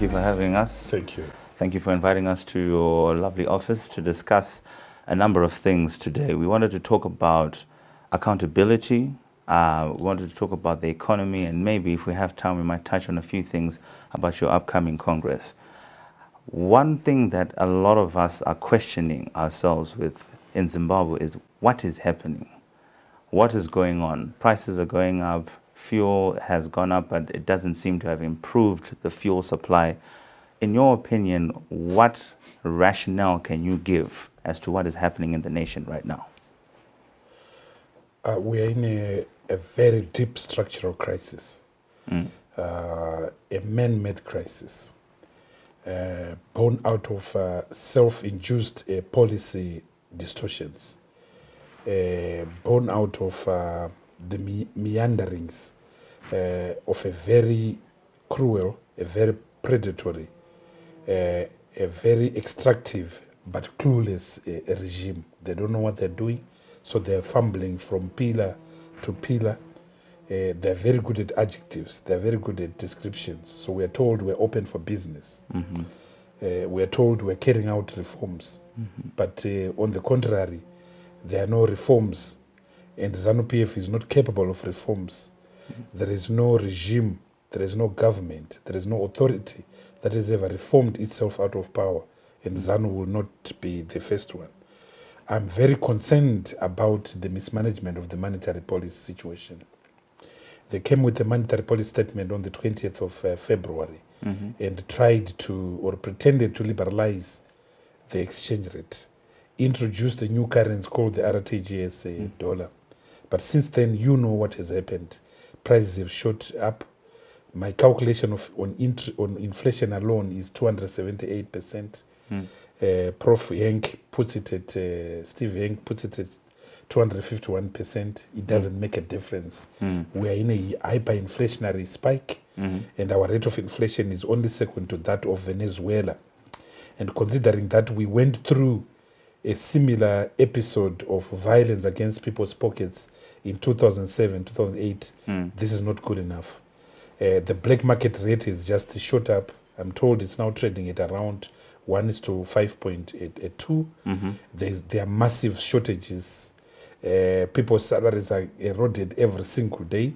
thank you for having us. Thank you. Thank you for inviting us to your lovely office to discuss a number of things today. We wanted to talk about accountability. We wanted to talk about the economy, and maybe if we have time, we might touch on a few things about your upcoming Congress. One thing that a lot of us are questioning ourselves with in Zimbabwe is what is happening? What is going on? Prices are going up, fuel has gone up, but it doesn't seem to have improved the fuel supply. In your opinion, what rationale can you give as to what is happening in the nation right now? We are in a very deep structural crisis, a man-made crisis, born out of self-induced policy distortions, born out of the meanderings of a very cruel, a very predatory, a very extractive but clueless regime. They don't know what they're doing, so they're fumbling from pillar to pillar. They're very good at adjectives. They're very good at descriptions. So we're told we're open for business. We're told we're carrying out reforms. But on the contrary, there are no reforms. And ZANU-PF is not capable of reforms. There is no regime, there is no government, there is no authority that has ever reformed itself out of power. And ZANU will not be the first one. I'm very concerned about the mismanagement of the monetary policy situation. They came with a monetary policy statement on the 20th of February and tried to, or pretended to liberalize the exchange rate, introduced a new currency called the RTGS dollar. But since then, you know what has happened. Prices have shot up. My calculation on inflation alone is 278%. Prof. Henk puts it at, Steve Henk puts it at 251%. It doesn't make a difference. We are in a hyperinflationary spike, and our rate of inflation is only second to that of Venezuela. And considering that we went through a similar episode of violence against people's pockets in 2007, 2008, this is not good enough. The black market rate is just shot up. I'm told it's now trading at around 1:5.2. There are massive shortages. People's salaries are eroded every single day.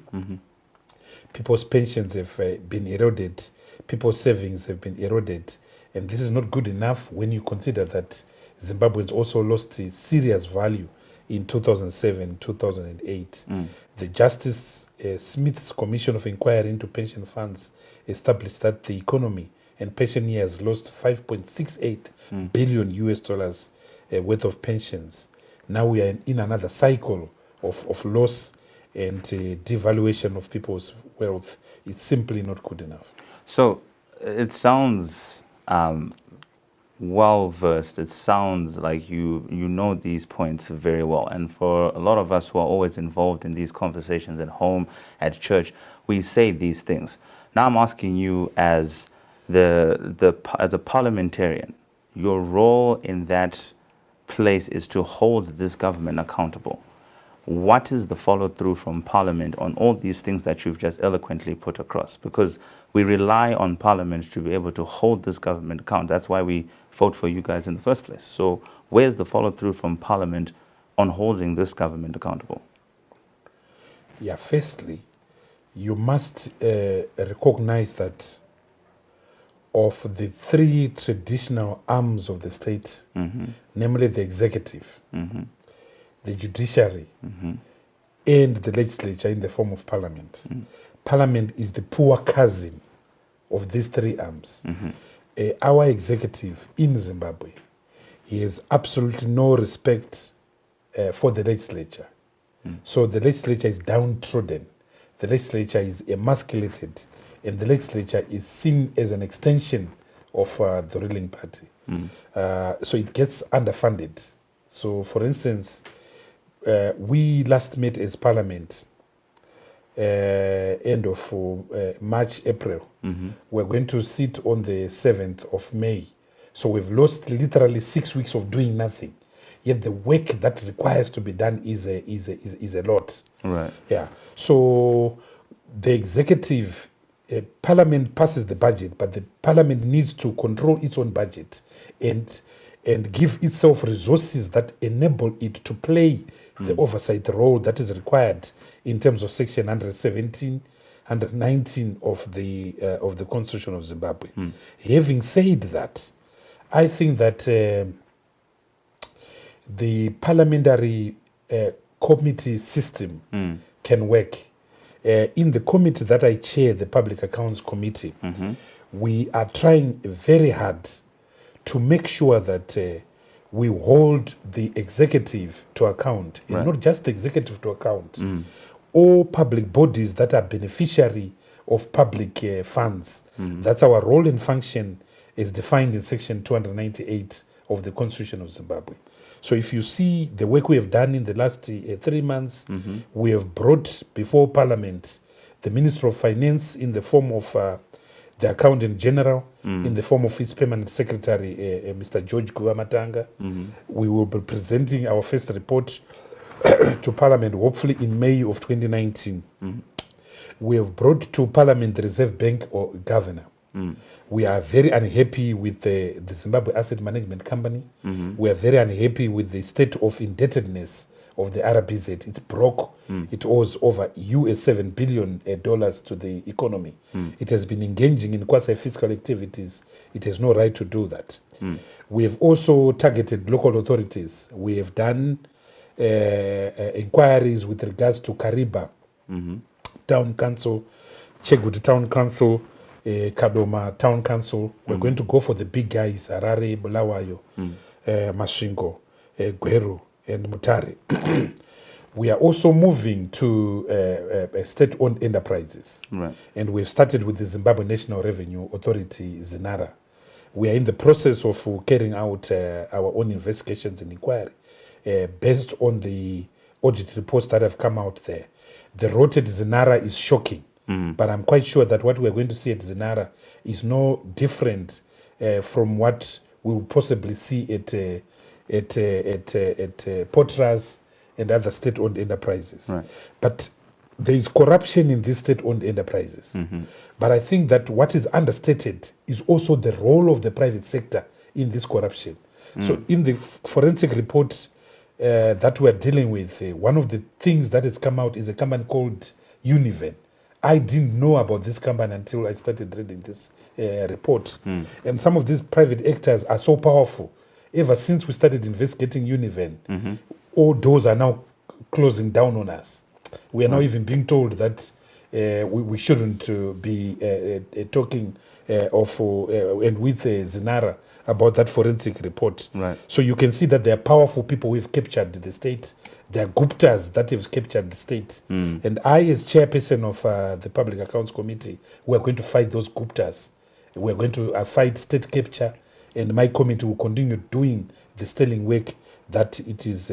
People's pensions have been eroded. People's savings have been eroded. And this is not good enough when you consider that Zimbabweans also lost serious value in 2007, 2008. The Justice Smith's Commission of Inquiry into Pension Funds established that the economy and pensioners lost 5.68 billion US dollars worth of pensions. Now we are in another cycle of loss and devaluation of people's wealth. It's simply not good enough. So it sounds well-versed. It sounds like you know these points very well. And for a lot of us who are always involved in these conversations at home, at church, we say these things. Now I'm asking you as as a parliamentarian, your role in that place is to hold this government accountable. What is the follow-through from Parliament on all these things that you've just eloquently put across? Because we rely on Parliament to be able to hold this government account. That's why we vote for you guys in the first place. So where's the follow-through from Parliament on holding this government accountable? Yeah, firstly, you must recognize that of the three traditional arms of the state, namely the executive, the judiciary, and the legislature in the form of parliament. Parliament is the poor cousin of these three arms. Our executive in Zimbabwe, he has absolutely no respect for the legislature. So the legislature is downtrodden. The legislature is emasculated, and the legislature is seen as an extension of the ruling party. So it gets underfunded. So, for instance, we last met as Parliament end of March, April. We're going to sit on the 7th of May. So we've lost literally 6 weeks of doing nothing. Yet the work that requires to be done is a lot. Right. Yeah. So the executive Parliament passes the budget, but the Parliament needs to control its own budget and give itself resources that enable it to play the oversight role that is required in terms of Section 117, 119 of the Constitution of Zimbabwe. Having said that, I think that the parliamentary committee system can work. In the committee that I chair, the Public Accounts Committee, we are trying very hard to make sure that we hold the executive to account, and not just the executive to account, all public bodies that are beneficiary of public funds. That's our role and function is defined in Section 298 of the Constitution of Zimbabwe. So if you see the work we have done in the last 3 months, we have brought before Parliament the Minister of Finance in the form of the Accountant General, in the form of his Permanent Secretary, Mr. George Guvamatanga. We will be presenting our first report to Parliament, hopefully in May of 2019. We have brought to Parliament the Reserve Bank or Governor. We are very unhappy with the Zimbabwe Asset Management Company. We are very unhappy with the state of indebtedness of the RBZ. It's broke. It owes over $7 billion to the economy. It has been engaging in quasi-fiscal activities. It has no right to do that. We have also targeted local authorities. We have done inquiries with regards to Kariba Town Council, Chegudi Town Council, Kadoma Town Council. We're going to go for the big guys, Harare, Bulawayo, Masvingo, Gweru, and Mutare. We are also moving to state-owned enterprises. And we've started with the Zimbabwe National Revenue Authority, ZINARA. We are in the process of carrying out our own investigations and inquiry based on the audit reports that have come out there. The road at ZINARA is shocking. But I'm quite sure that what we're going to see at ZINARA is no different from what we will possibly see at Potras and other state-owned enterprises. But there is corruption in these state-owned enterprises. But I think that what is understated is also the role of the private sector in this corruption. So in the forensic report that we're dealing with, one of the things that has come out is a company called Univen. I didn't know about this company until I started reading this report. And some of these private actors are so powerful. Ever since we started investigating Univen, all doors are now closing down on us. We are now even being told that we shouldn't be talking and with ZINARA about that forensic report. So you can see that there are powerful people who have captured the state. There are Guptas that have captured the state. And I, as chairperson of the Public Accounts Committee, we are going to fight those Guptas. We are going to fight state capture, and my committee will continue doing the sterling work that it is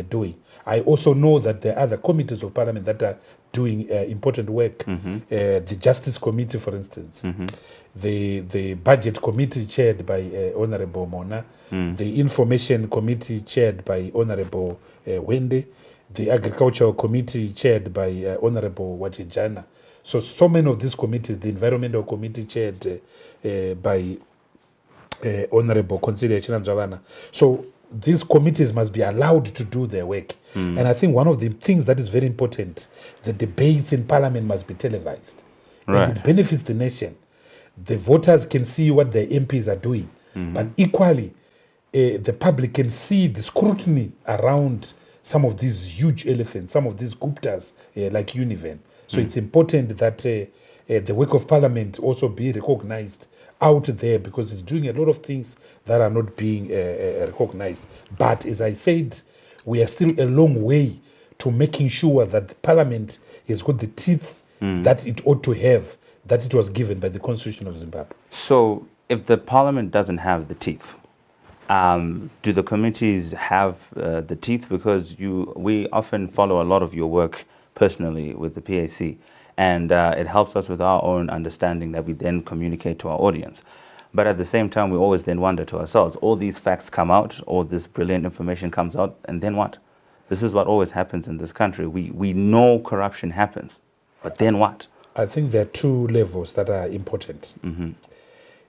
doing. I also know that there are other committees of Parliament that are doing important work. The Justice Committee, for instance, the Budget Committee chaired by Honourable Mona, the Information Committee chaired by Honourable Wende, the Agricultural Committee chaired by Honourable Wajijana. So many of these committees, the Environmental Committee chaired by Honourable Consolidation. So these committees must be allowed to do their work. And I think one of the things that is very important, the debates in Parliament must be televised. And it benefits the nation. The voters can see what their MPs are doing. But equally, the public can see the scrutiny around some of these huge elephants, some of these Guptas, like Univen. So it's important that the work of Parliament also be recognized out there, because it's doing a lot of things that are not being recognized. But as I said, we are still a long way to making sure that the Parliament has got the teeth that it ought to have, that it was given by the Constitution of Zimbabwe. So if the Parliament doesn't have the teeth, do the committees have the teeth? Because we often follow a lot of your work personally with the PAC, and it helps us with our own understanding that we then communicate to our audience. But at the same time, we always then wonder to ourselves, all these facts come out, all this brilliant information comes out, and then what? This is what always happens in this country. We know corruption happens, but then what? I think there are two levels that are important.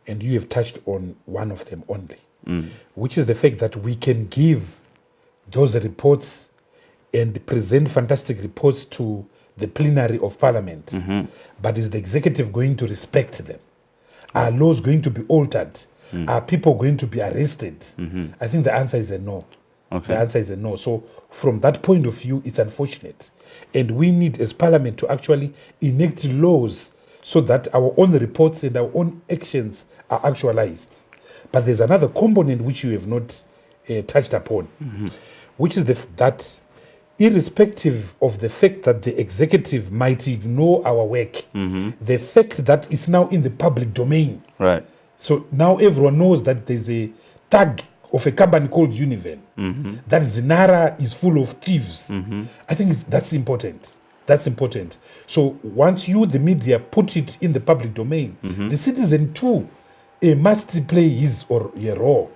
And you have touched on one of them only, which is the fact that we can give those reports and present fantastic reports to the plenary of Parliament. But is the executive going to respect them? Are laws going to be altered? Are people going to be arrested? I think the answer is a no. The answer is a no. So from that point of view, it's unfortunate. And we need, as Parliament, to actually enact laws so that our own reports and our own actions are actualized. But there's another component which you have not touched upon, which is that irrespective of the fact that the executive might ignore our work, the fact that it's now in the public domain. Right. So now everyone knows that there's a tag of a company called Univen, that Zinara is full of thieves. I think that's important. That's important. So once you, the media, put it in the public domain, the citizen too must play his or her role.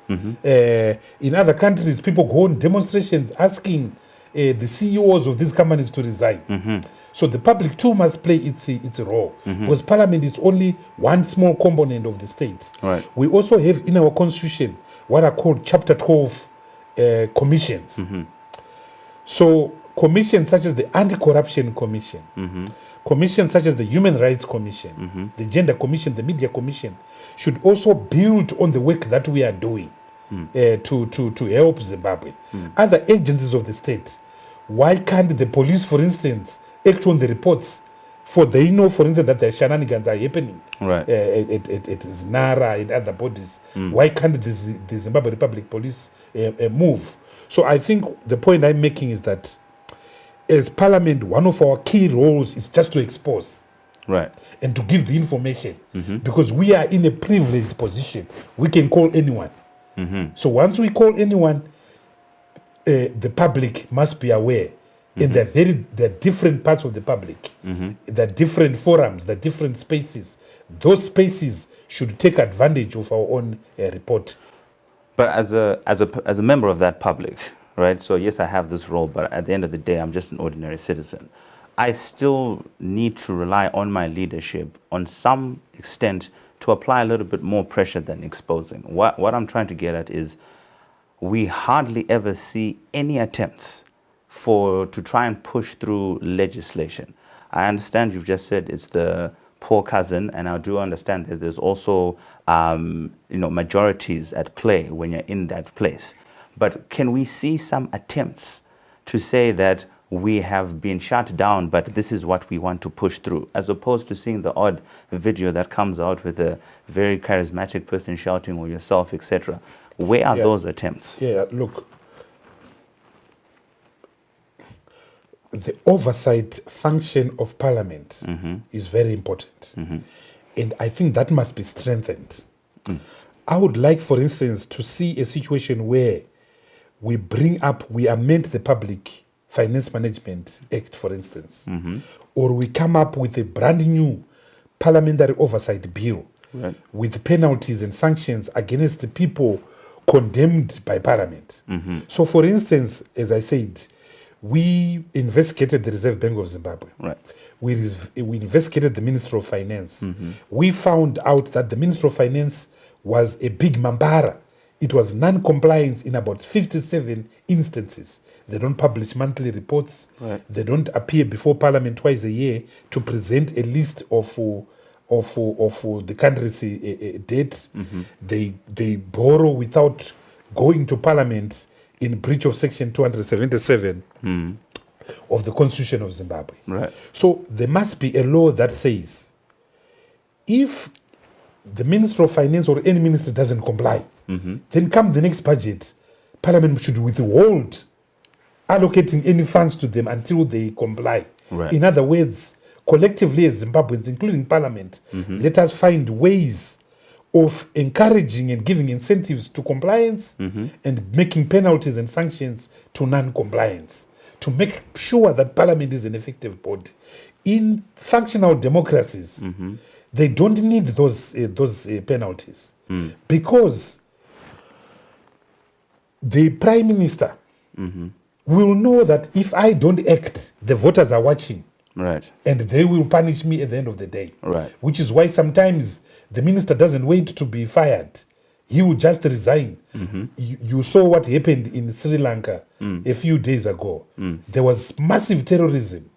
In other countries, people go on demonstrations asking the CEOs of these companies to resign. So the public too must play its role, because Parliament is only one small component of the state. Right. We also have in our constitution what are called Chapter 12 commissions. So commissions such as the Anti-Corruption Commission, commissions such as the Human Rights Commission, the Gender Commission, the Media Commission, should also build on the work that we are doing to help Zimbabwe. Other agencies of the state, why can't the police, for instance, act on the reports for they know, for instance, that the shenanigans are happening Right. at Nara and other bodies? Why can't the Zimbabwe Republic Police move? So I think the point I'm making is that as Parliament, one of our key roles is just to expose. Right. And to give the information, because we are in a privileged position. We can call anyone. So once we call anyone, the public must be aware. And there are different parts of the public. There are different forums, there are different spaces. Those spaces should take advantage of our own report. But as a member of that public, right? So yes, I have this role, but at the end of the day, I'm just an ordinary citizen. I still need to rely on my leadership on some extent to apply a little bit more pressure than exposing. What I'm trying to get at is we hardly ever see any attempts to try and push through legislation. I understand you've just said it's the poor cousin, and I do understand that there's also majorities at play when you're in that place. But can we see some attempts to say that we have been shut down, but this is what we want to push through, as opposed to seeing the odd video that comes out with a very charismatic person shouting, or yourself, etc.? Where are those attempts? Yeah, look, the oversight function of Parliament is very important. And I think that must be strengthened. I would like, for instance, to see a situation where we amend the Public Finance Management Act, for instance, or we come up with a brand new parliamentary oversight bill with penalties and sanctions against the people condemned by Parliament. So, for instance, as I said, we investigated the Reserve Bank of Zimbabwe. Right. We investigated the Minister of Finance. We found out that the Minister of Finance was a big mambara. It was non-compliance in about 57 instances. They don't publish monthly reports. Right. They don't appear before Parliament twice a year to present a list of the country's debt. They borrow without going to Parliament in breach of Section 277 of the Constitution of Zimbabwe. Right. So there must be a law that says if the Minister of Finance or any minister doesn't comply, then come the next budget, Parliament should withhold allocating any funds to them until they comply. Right. In other words, collectively as Zimbabweans, including Parliament, let us find ways of encouraging and giving incentives to compliance and making penalties and sanctions to non-compliance to make sure that Parliament is an effective body. In functional democracies, they don't need those penalties because the Prime Minister will know that if I don't act, the voters are watching. Right. And they will punish me at the end of the day. Right. Which is why sometimes the minister doesn't wait to be fired. He will just resign. You saw what happened in Sri Lanka a few days ago. There was massive terrorism.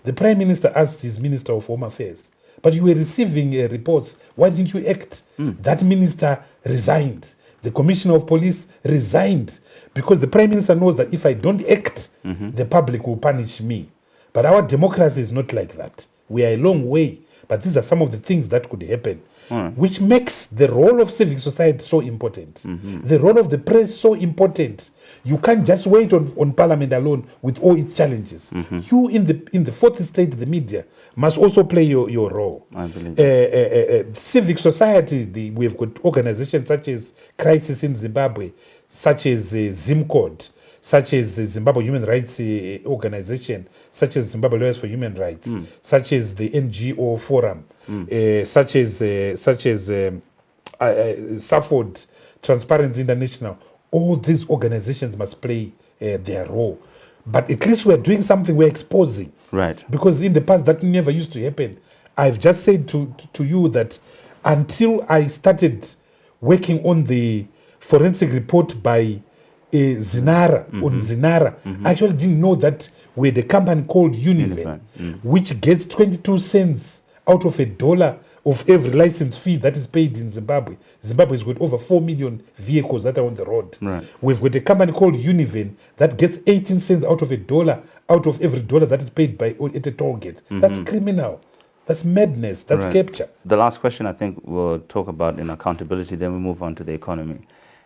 The Prime Minister asked his Minister of Home Affairs, but you were receiving reports. Why didn't you act? That minister resigned. The Commissioner of Police resigned because the Prime Minister knows that if I don't act, the public will punish me. But our democracy is not like that. We are a long way. But these are some of the things that could happen, which makes the role of civic society so important. The role of the press so important. You can't just wait on Parliament alone with all its challenges. You in the fourth estate, the media, must also play your role. I believe civic society, we've got organizations such as Crisis in Zimbabwe, such as ZimCode, such as Zimbabwe Human Rights Organization, such as Zimbabwe Lawyers for Human Rights, such as the NGO Forum, such as Safford, Transparency International. All these organizations must play their role. But at least we're doing something, we're exposing. Right. Because in the past, that never used to happen. I've just said to you that until I started working on the forensic report by Zinara, on Zinara, I actually didn't know that we had a company called Univen, which gets 22 cents out of $1 of every license fee that is paid in Zimbabwe. Zimbabwe has got over 4 million vehicles that are on the road. Right. We've got a company called Univen that gets 18 cents out of $1 out of every $1 that is paid at a toll gate. That's criminal. That's madness. That's capture. The last question I think we'll talk about in accountability, then we move on to the economy,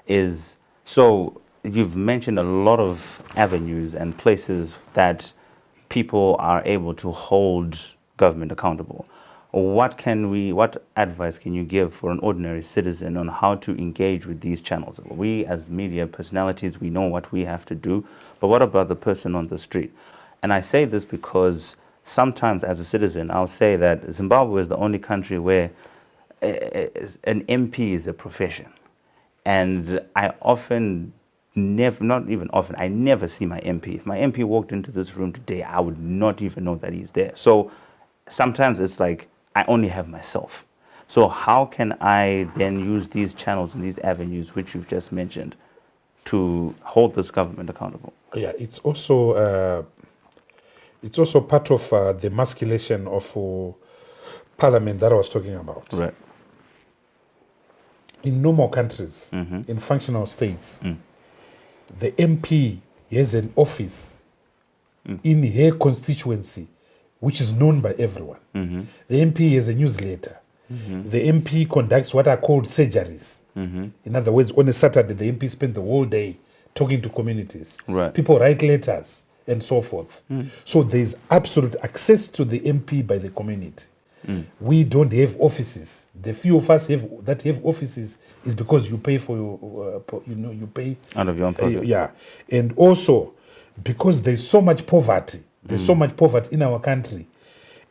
is so you've mentioned a lot of avenues and places that people are able to hold government accountable. What advice can you give for an ordinary citizen on how to engage with these channels? We as media personalities, we know what we have to do, but what about the person on the street? And I say this because sometimes as a citizen, I'll say that Zimbabwe is the only country where an MP is a profession. And I often I never see my MP. If my MP walked into this room today, I would not even know that he's there. So sometimes it's like I only have myself. So how can I then use these channels and these avenues, which you've just mentioned, to hold this government accountable? Yeah, it's also part of the emasculation of Parliament that I was talking about. Right. In normal countries, in functional states, the MP has an office in her constituency, which is known by everyone. The MP has a newsletter. The MP conducts what are called surgeries. In other words, on a Saturday, the MP spends the whole day talking to communities. Right. People write letters and so forth. So there's absolute access to the MP by the community. We don't have offices. The few of us that have offices is because you pay for your, you pay out of your own pocket. Yeah, and also because there's so much poverty. There's so much poverty in our country.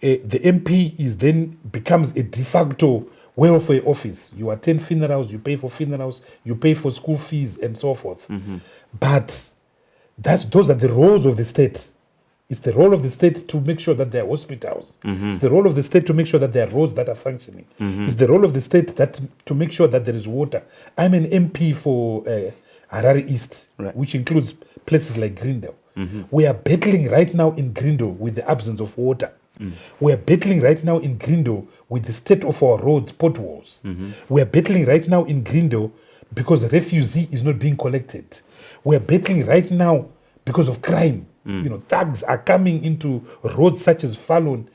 The MP then becomes a de facto welfare office. You attend funerals, you pay for funerals, you pay for school fees, and so forth. But those are the roles of the state. It's the role of the state to make sure that there are hospitals. It's the role of the state to make sure that there are roads that are functioning. It's the role of the state to make sure that there is water. I'm an MP for Harare East, which includes places like Grindel. We are battling right now in Grindel with the absence of water. We are battling right now in Grindel with the state of our roads, potholes. We are battling right now in Grindel because refugee is not being collected. We are battling right now because of crime. Thugs are coming into roads such as Fallon,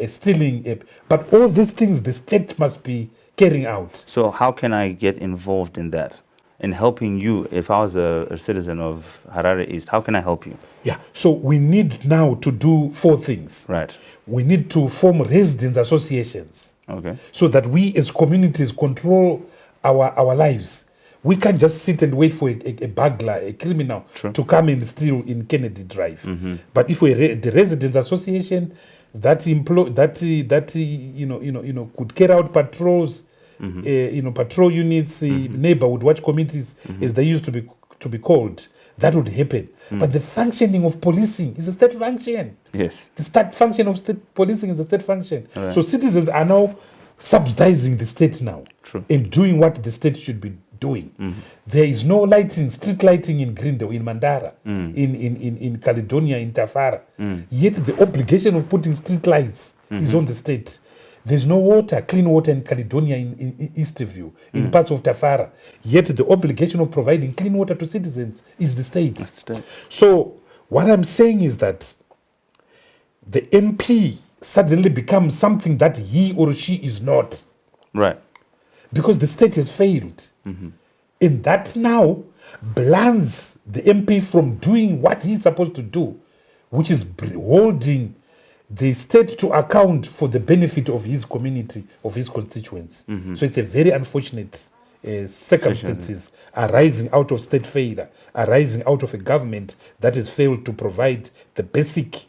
stealing. But all these things the state must be carrying out. So how can I get involved in that? In helping you, if I was a citizen of Harare East, how can I help you? Yeah, so we need now to do 4 things. Right. We need to form residents associations. Okay. So that we as communities control our lives. We can't just sit and wait for a burglar, a criminal, to come and steal in Kennedy Drive. But if the residents association that could carry out patrols, patrol units, neighborhood watch committees, as they used to be called, that would happen. But the functioning of policing is a state function. Yes. The state function of state policing is a state function. Right. So citizens are now subsidizing the state now. True. And doing what the state should be doing. There is no lighting, street lighting in Grindel, in Mandara, in Caledonia, in Tafara. Yet the obligation of putting street lights is on the state. There's no water, clean water in Caledonia, in Easterview, in parts of Tafara. Yet the obligation of providing clean water to citizens is the state. So what I'm saying is that the MP suddenly becomes something that he or she is not. Right. Because the state has failed. And that now blinds the MP from doing what he's supposed to do, which is holding the state to account for the benefit of his community, of his constituents. So it's a very unfortunate circumstances arising out of state failure, arising out of a government that has failed to provide the basic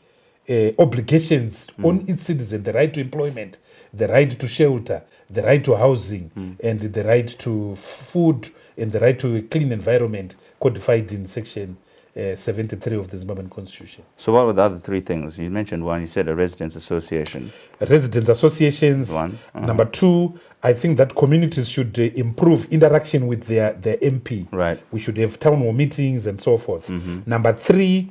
obligations on its citizens, the right to employment, the right to shelter, the right to housing, and the right to food, and the right to a clean environment codified in Section 73 of the Zimbabwean Constitution. So what were the other three things? You mentioned one, you said a residents association. Residents associations. One. Number two, I think that communities should improve interaction with their MP. Right. We should have town hall meetings and so forth. Number three,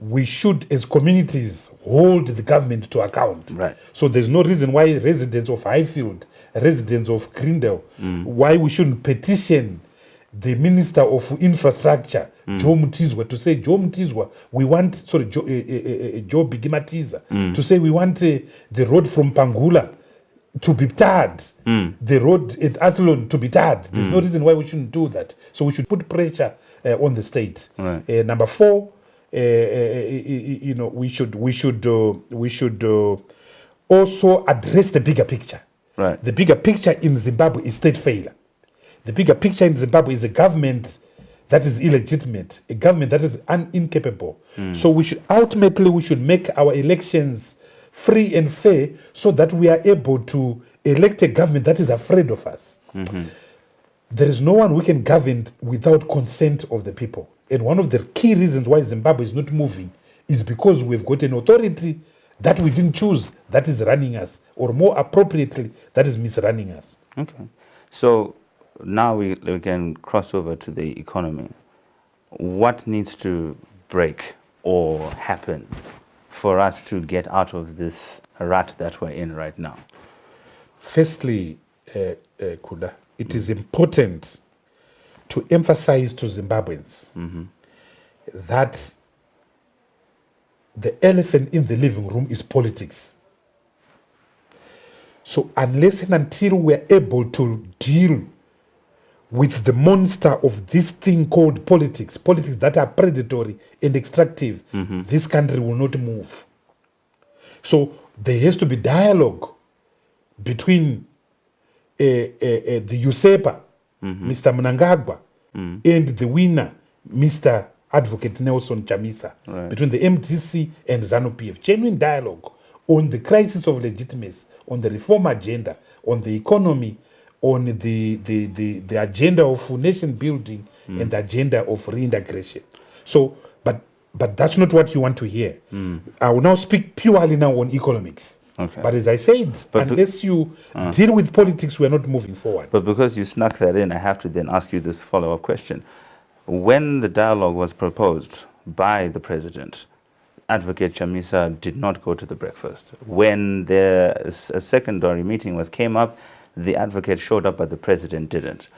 we should, as communities, hold the government to account. Right. So there's no reason why residents of Highfield, residents of Grindel, why we shouldn't petition the Minister of Infrastructure, Joe Mutizwa, to say, Joe Mutizwa, we want, sorry, Joe Bigimatiza, to say we want the road from Pangula to be tarred, the road at Athlone to be tarred. There's no reason why we shouldn't do that. So we should put pressure on the state. Right. Number four, you know, we should also address the bigger picture. Right. The bigger picture in Zimbabwe is state failure. The bigger picture in Zimbabwe is a government that is illegitimate, a government that is incapable. So we should make our elections free and fair so that we are able to elect a government that is afraid of us. There is no one who can govern without consent of the people. And one of the key reasons why Zimbabwe is not moving is because we've got an authority that we didn't choose that is running us, or more appropriately, that is misrunning us. Okay. So now we can cross over to the economy. What needs to break or happen for us to get out of this rut that we're in right now? Firstly, Kuda, it is important to emphasize to Zimbabweans that the elephant in the living room is politics. So unless and until we're able to deal with the monster of this thing called politics that are predatory and extractive, this country will not move. So there has to be dialogue between the usurper, Mr. Mnangagwa, and the winner, Mr. Advocate Nelson Chamisa, between the MDC and ZANU-PF. Genuine dialogue on the crisis of legitimacy, on the reform agenda, on the economy, on the agenda of nation building and the agenda of reintegration. So, but that's not what you want to hear. I will now speak purely now on economics. Okay. But as I said, unless you deal with politics, we are not moving forward. But because you snuck that in, I have to then ask you this follow-up question. When the dialogue was proposed by the president, Advocate Chamisa did not go to the breakfast. When a secondary meeting came up, the advocate showed up, but the president didn't.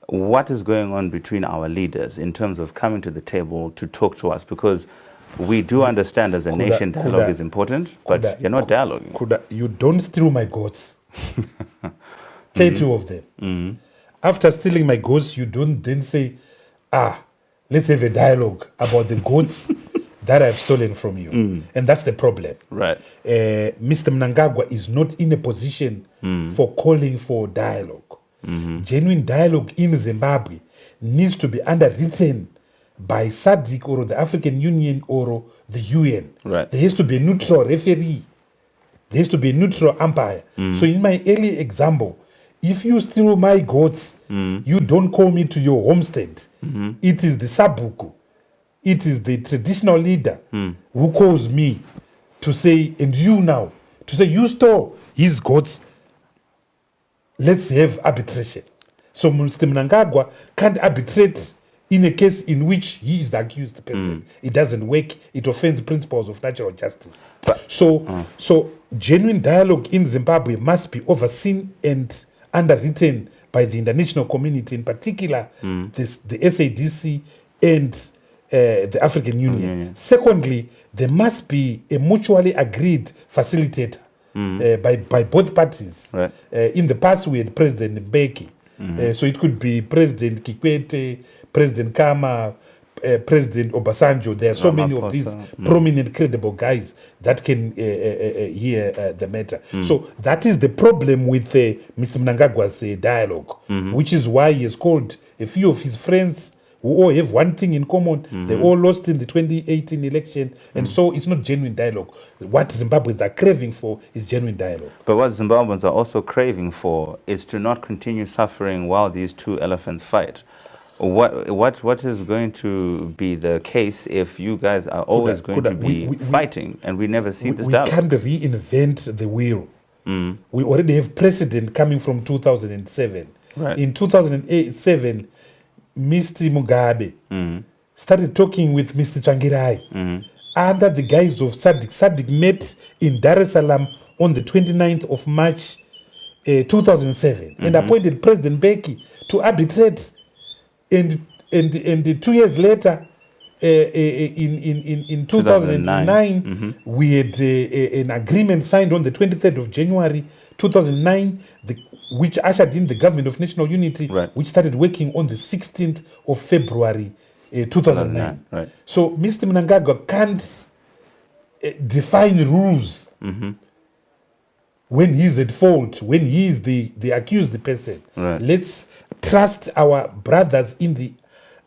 What is going on between our leaders in terms of coming to the table to talk to us? Because we do understand as a nation dialogue is important, but you're not dialoguing. Kuda, you don't steal my goats. 30 of them. After stealing my goats, you don't then say, let's have a dialogue about the goats that I've stolen from you. And that's the problem. Right. Mr. Mnangagwa is not in a position for calling for dialogue. Genuine dialogue in Zimbabwe needs to be underwritten by SADC or the African Union or the UN. Right. There has to be a neutral referee. There has to be a neutral umpire. So in my early example, if you steal my goats, you don't call me to your homestead. It is the Sabuku it is the traditional leader who calls me to say, and you now, to say, you store his goats, let's have arbitration. So Mr. Mnangagwa can't arbitrate in a case in which he is the accused person. It doesn't work. It offends principles of natural justice. So genuine dialogue in Zimbabwe must be overseen and underwritten by the international community, in particular the SADC and the African Union. Secondly, there must be a mutually agreed facilitator by both parties. Right. In the past, we had President Mbeki. So it could be President Kikwete, President Kama, President Obasanjo. There are so many of these prominent, credible guys that can hear the matter. So that is the problem with Mr. Mnangagwa's dialogue, which is why he has called a few of his friends who all have one thing in common. They all lost in the 2018 election, and so it's not genuine dialogue. What Zimbabweans are craving for is genuine dialogue. But what Zimbabweans are also craving for is to not continue suffering while these two elephants fight. What is going to be the case if you guys are always going to be fighting and we never see this dialogue? We can't reinvent the wheel. We already have precedent coming from 2007. Right. In 2007, Mr. Mugabe started talking with Mr. Changirai under the guise of SADC. SADC met in Dar es Salaam on the 29th of March 2007 and appointed President Mbeki to arbitrate. And 2 years later, in 2009, we had an agreement signed on the 23rd of January 2009, which ushered in the government of national unity, which started working on the 16th of February 2009. Right. So Mr. Mnangagwa can't define rules when he's at fault, when he is the accused person. Right. Let's trust our brothers in the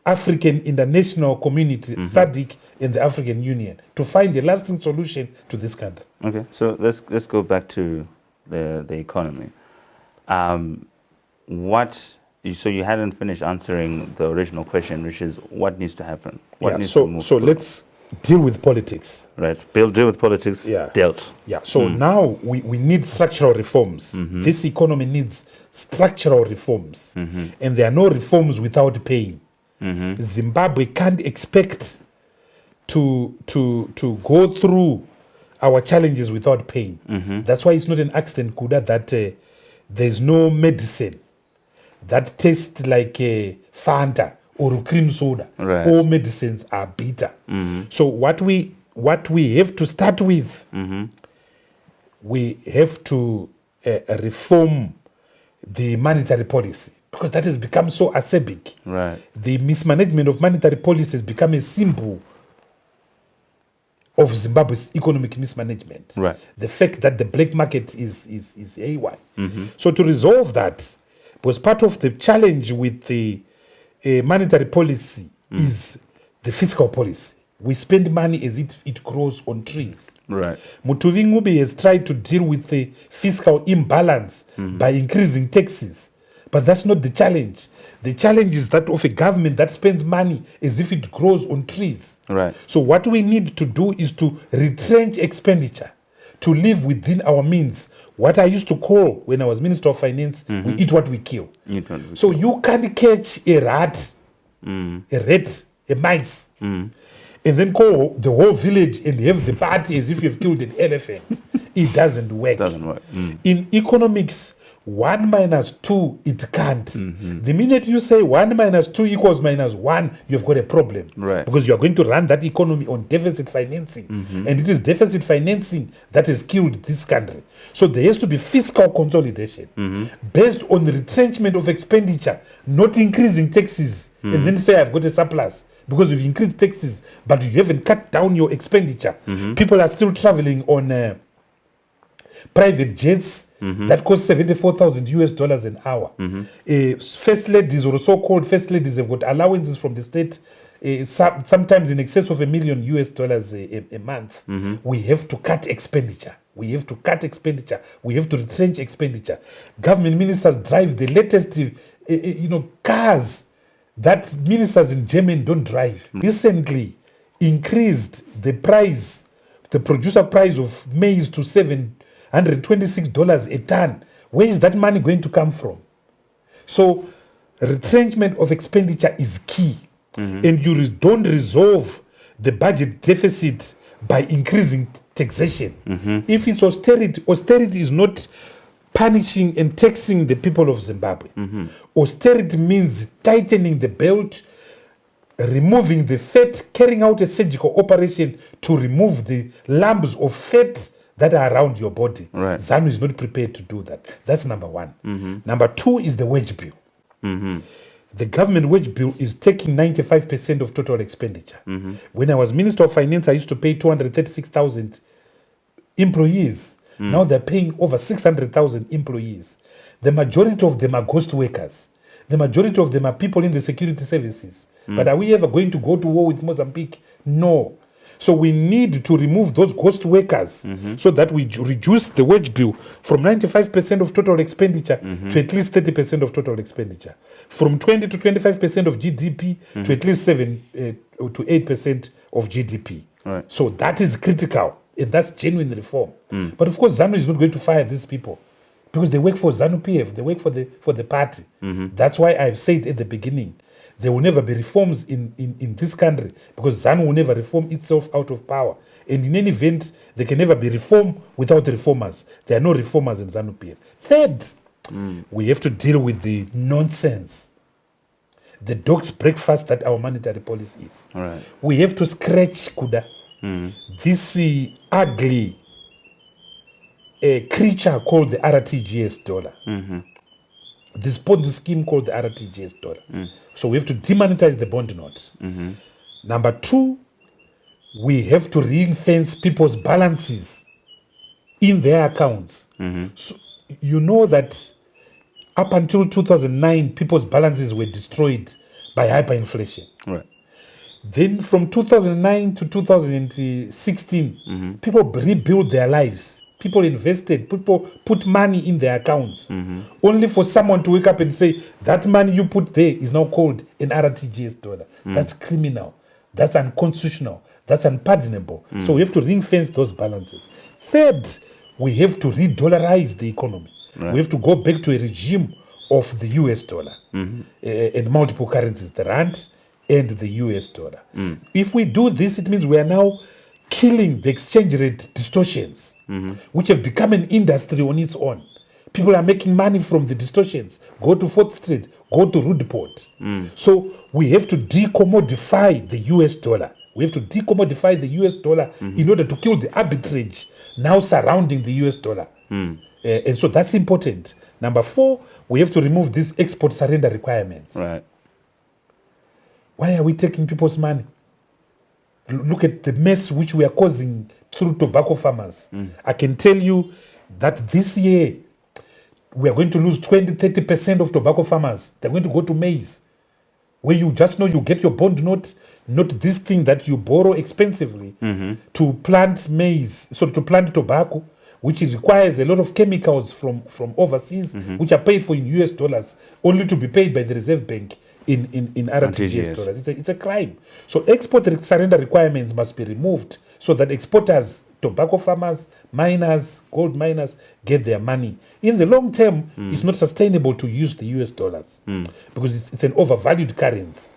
African international community, SADC, and the African Union to find a lasting solution to this country. Okay, so let's go back to the economy. So you hadn't finished answering the original question, which is what needs to happen? What needs to move forward? Let's deal with politics. Right, deal with politics, dealt. Yeah, so now we need structural reforms. This economy needs structural reforms. And there are no reforms without pain. Zimbabwe can't expect to go through our challenges without pain. That's why it's not an accident, Kuda, that there's no medicine that tastes like Fanta or cream soda. Right. All medicines are bitter. So what we have to start with, we have to reform the monetary policy, because that has become so acerbic. Right. The mismanagement of monetary policy has become a symbol of Zimbabwe's economic mismanagement. Right. The fact that the black market is AY. So to resolve that, was part of the challenge with the monetary policy is the fiscal policy. We spend money as if it grows on trees. Right. Mutuvi Ngube has tried to deal with the fiscal imbalance by increasing taxes. But that's not the challenge. The challenge is that of a government that spends money as if it grows on trees. Right. So what we need to do is to retrench expenditure, to live within our means. What I used to call, when I was Minister of Finance, we eat what we kill. So you can't catch a rat, a mice, and then call the whole village and have the party as if you've killed an elephant. It doesn't work. In economics, 1 minus 2, it can't. The minute you say 1 minus 2 equals minus 1, you've got a problem. Right. Because you are going to run that economy on deficit financing. And it is deficit financing that has killed this country. So there has to be fiscal consolidation based on the retrenchment of expenditure, not increasing taxes, and then say I've got a surplus. Because you've increased taxes, but you haven't cut down your expenditure. People are still traveling on private jets that cost $74,000 an hour. First ladies, or so-called first ladies, have got allowances from the state, sometimes in excess of $1 million a month. We have to cut expenditure. We have to cut expenditure. We have to retrench expenditure. Government ministers drive the latest, cars that ministers in Germany don't drive. Recently, increased the price, the producer price of maize to $726 a ton. Where is that money going to come from? So retrenchment of expenditure is key. And you don't resolve the budget deficit by increasing taxation. If it's austerity, austerity is not punishing and taxing the people of Zimbabwe. Austerity means tightening the belt, removing the fat, carrying out a surgical operation to remove the lumps of fat that are around your body. Right. ZANU is not prepared to do that. That's number one. Number two is the wage bill. The government wage bill is taking 95% of total expenditure. When I was Minister of Finance, I used to pay 236,000 employees. Now they're paying over 600,000 employees. The majority of them are ghost workers. The majority of them are people in the security services. But are we ever going to go to war with Mozambique? No. So we need to remove those ghost workers so that we reduce the wage bill from 95% of total expenditure to at least 30% of total expenditure. From 20 to 25% of GDP to at least 7 to 8% of GDP. Right. So that is critical, and that's genuine reform. But of course, ZANU is not going to fire these people because they work for ZANU-PF, they work for the party. That's why I've said at the beginning, there will never be reforms in this country because ZANU will never reform itself out of power. And in any event, there can never be reform without reformers. There are no reformers in ZANU-PF. Third, we have to deal with the nonsense, the dog's breakfast that our monetary policy is. Right. We have to scratch Kuda, this ugly creature called the RTGS dollar. This Ponzi scheme called the RTGS dollar. So we have to demonetize the bond note. Number two, we have to ring-fence people's balances in their accounts. So you know that up until 2009, people's balances were destroyed by hyperinflation. Right. Then from 2009 to 2016, people rebuilt their lives. People invested, people put money in their accounts, only for someone to wake up and say, that money you put there is now called an RTGS dollar. That's criminal. That's unconstitutional. That's unpardonable. So we have to ring fence those balances. Third, we have to re-dollarize the economy. Right. We have to go back to a regime of the US dollar and multiple currencies, the rand and the US dollar. If we do this, it means we are now killing the exchange rate distortions, which have become an industry on its own. People are making money from the distortions. Go to 4th Street, go to Rudeport. So we have to decommodify the US dollar. We have to decommodify the US dollar in order to kill the arbitrage now surrounding the US dollar. And so that's important. Number four, we have to remove these export surrender requirements. Right. Why are we taking people's money? Look at the mess which we are causing through tobacco farmers. I can tell you that this year we are going to lose 20-30% of tobacco farmers. They're going to go to maize, where you just know you get your bond note, not this thing that you borrow expensively to plant maize, so to plant tobacco, which requires a lot of chemicals from overseas, which are paid for in US dollars, only to be paid by the Reserve Bank in RTGS dollars. It's a crime. So export surrender requirements must be removed so that exporters, tobacco farmers, miners, gold miners get their money. In the long term, it's not sustainable to use the US dollars because it's an overvalued currency.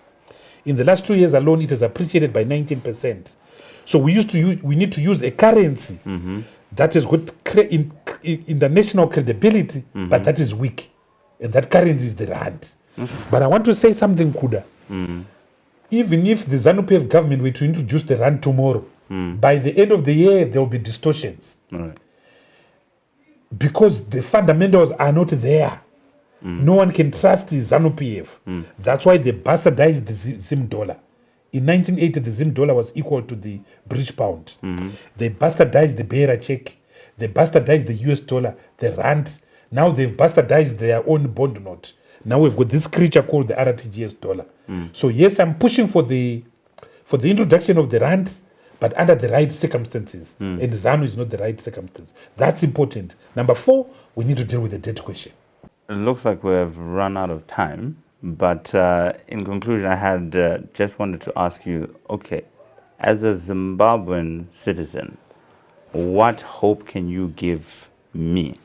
In the last 2 years alone, it has appreciated by 19%. So we need to use a currency that has got international credibility, but that is weak. And that currency is the rand. But I want to say something, Kuda. Even if the ZANU-PF government were to introduce the rand tomorrow, by the end of the year, there will be distortions. Right. Because the fundamentals are not there. No one can trust the ZANU-PF. That's why they bastardized the Zim dollar. In 1980, the Zim dollar was equal to the British pound. They bastardized the Beira check. They bastardized the US dollar, the rand. Now they've bastardized their own bond note. Now we've got this creature called the RTGS dollar. So yes, I'm pushing for the introduction of the rand, but under the right circumstances. And ZANU is not the right circumstance. That's important. Number four, we need to deal with the debt question. It looks like we have run out of time, but in conclusion, I had just wanted to ask you, okay, As a Zimbabwean citizen, what hope can you give me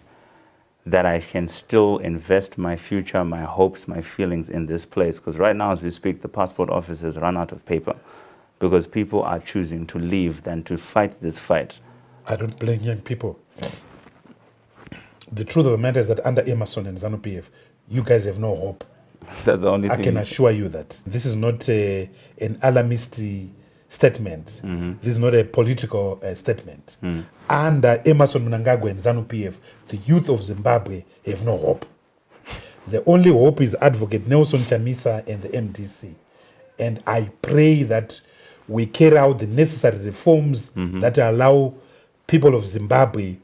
that I can still invest my future, my hopes, my feelings in this place? Because right now, as we speak, the passport office has run out of paper because people are choosing to leave than to fight this fight. I don't blame young people. The truth of the matter is that under Emerson and ZANU-PF, you guys have no hope. Is that the only I thing? can assure you that. This is not an alarmist statement. This is not a political statement. Under Emerson Mnangagwa and ZANU-PF, the youth of Zimbabwe have no hope. The only hope is Advocate Nelson Chamisa and the MDC. And I pray that we carry out the necessary reforms that allow people of Zimbabwe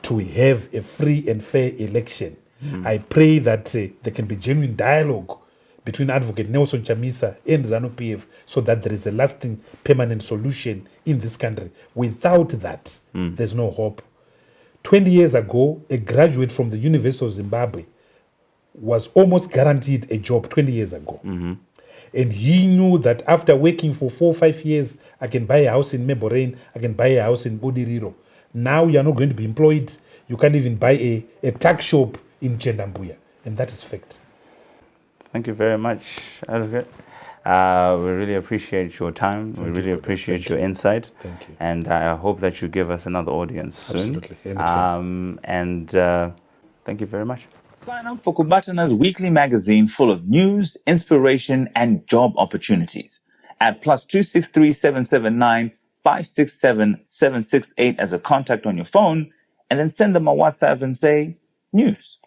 to have a free and fair election. I pray that there can be genuine dialogue between Advocate Nelson Chamisa and ZANU-PF so that there is a lasting, permanent solution in this country. Without that, there's no hope. 20 years ago, a graduate from the University of Zimbabwe was almost guaranteed a job 20 years ago. And he knew that after working for 4 or 5 years, I can buy a house in Meborain, I can buy a house in Budiriro. Now you're not going to be employed. You can't even buy a tuck shop in Chendambuya. And that is fact. Thank you very much, Advocate. We really appreciate your time. We really appreciate your insight. Thank you. And I hope that you give us another audience soon. Absolutely. Anytime. Thank you very much. Sign up for Kubatana's weekly magazine full of news, inspiration, and job opportunities at +263 779 567 768 as a contact on your phone, and then send them a WhatsApp and say, news.